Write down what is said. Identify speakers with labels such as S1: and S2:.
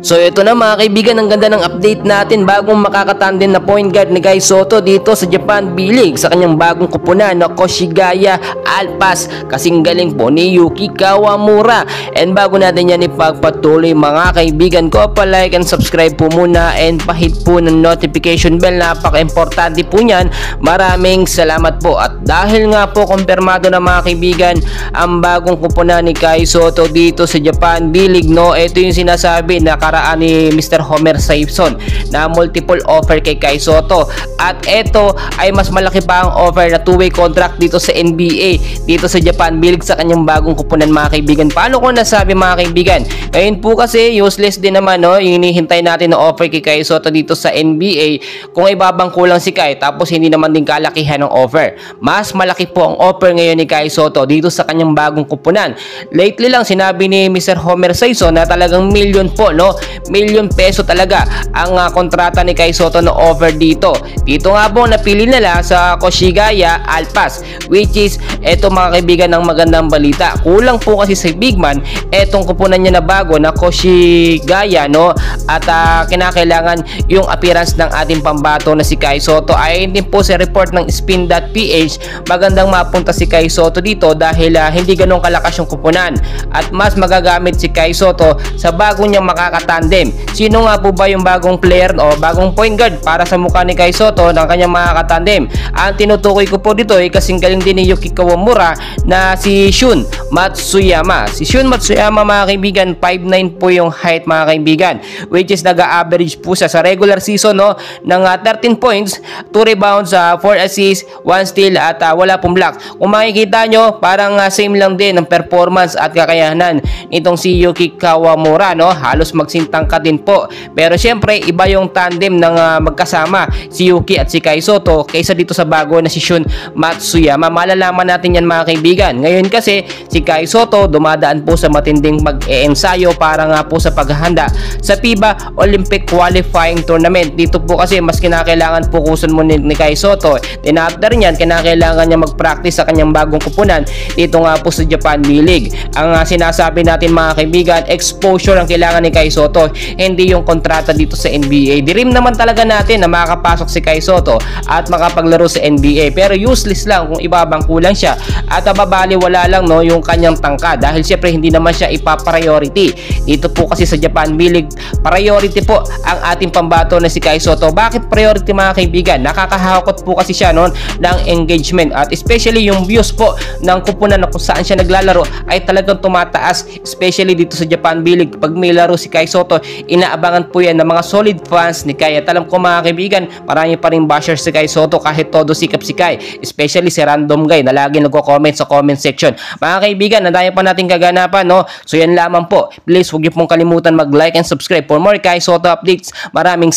S1: So ito na mga kaibigan, ang ganda ng update natin bagong makakatandem na point guard ni Kai Sotto dito sa Japan B-League sa kanyang bagong kupunan na Koshigaya Alpas, kasing galing po ni Yuki Kawamura. And bago natin yan ipagpatuloy mga kaibigan ko, pa-like and subscribe po muna and pahit po ng notification bell, napaka-importante po nyan. Maraming salamat po. At dahil nga po kumpirmado na mga kaibigan ang bagong kupunan ni Kai Sotto dito sa Japan B-League, no, ito yung sinasabi na karaan ni Mr. Homer Simpson na multiple offer kay Kai Sotto, at ito ay mas malaki pa ang offer na two-way contract dito sa NBA dito sa Japan B-League sa kanyang bagong kupunan mga kaibigan. Paano ko nasabi mga kaibigan? Ngayon po kasi useless din naman, no, yung hinihintay natin na offer kay Kai Sotto dito sa NBA kung ibabangko lang si Kai tapos hindi naman din kalakihan ng offer. Mas malaki po ang offer ngayon ni Kai Sotto dito sa kanyang bagong kupunan. Lately lang sinabi ni Mr. Homer Simpson na talagang million po, no, milyon peso talaga ang kontrata ni Kai Sotto na offer dito. Dito nga po napili nila sa Koshigaya Alpas, which is eto mga kaibigan ng magandang balita. Kulang po kasi sa big man etong kupunan niya na bago na Koshigaya, no, at kinakailangan yung appearance ng ating pambato na si Kai Sotto. Ayon din po sa report ng spin.ph, magandang mapunta si Kai Sotto dito dahil hindi ganun kalakas yung kupunan at mas magagamit si Kai Sotto sa bago niyang makakatandem. Sino nga po ba yung bagong player o bagong point guard para sa mukha ni Kai Sotto ng kanyang makakatandem? Ang tinutukoy ko po dito ay kasing galing din ni Yuki Kawamura na si Shun Matsuyama. Si Shun Matsuyama mga kaibigan, 5'9 po yung height mga kaibigan, which is nag-average po siya sa regular season, no, ng 13 points, 2 rebounds, 4 assists, 1 steal at wala pong block. Kung makikita nyo, parang same lang din ang performance at kakayahan nitong si Yuki Kawamura, no, halos magsintang ka din po. Pero syempre iba yung tandem ng magkasama si Yuki at si Kai Sotto kaysa dito sa bago na si Shun Matsuyama. Malalaman natin yan mga kaibigan. Ngayon kasi si Kai Sotto dumadaan po sa matinding mag-eensayo para nga po sa paghahanda sa FIBA Olympic Qualifying Tournament. Dito po kasi mas kinakailangan fokusan mo ni Kai Sotto. Then after nyan, kinakailangan niya mag-practice sa kanyang bagong kupunan dito nga po sa Japan B-League. Ang sinasabi natin mga kaibigan, exposure ang kailangan ni Kai Sotto, hindi yung kontrata dito sa NBA. Dream naman talaga natin na makakapasok si Kai Sotto at makapaglaro sa NBA, pero useless lang kung ibabangko lang siya at babaliwala lang, no, yung kanyang tangka dahil syempre hindi naman siya ipa-priority. Dito po kasi sa Japan B-League, priority po ang ating pambato na si Kai Sotto. Bakit priority mga kaibigan? Nakakahakot po kasi siya noon ng engagement at especially yung views po ng kupunan na kung saan siya naglalaro ay talagang tumataas, especially dito sa Japan B-League. Pag may laro si Kai Sotto, inaabangan po yan ng mga solid fans ni Kai. At alam ko mga kaibigan, marami pa rin bashers si Kai Sotto kahit todo sikap si Kai, especially si random guy na lagi nagko-comment sa comment section. Mga kaibigan, nandayan pa natin kaganapan, no? So yan lamang po. Please huwag niyo pong kalimutan mag-like and subscribe for more Kai Sotto updates. Maraming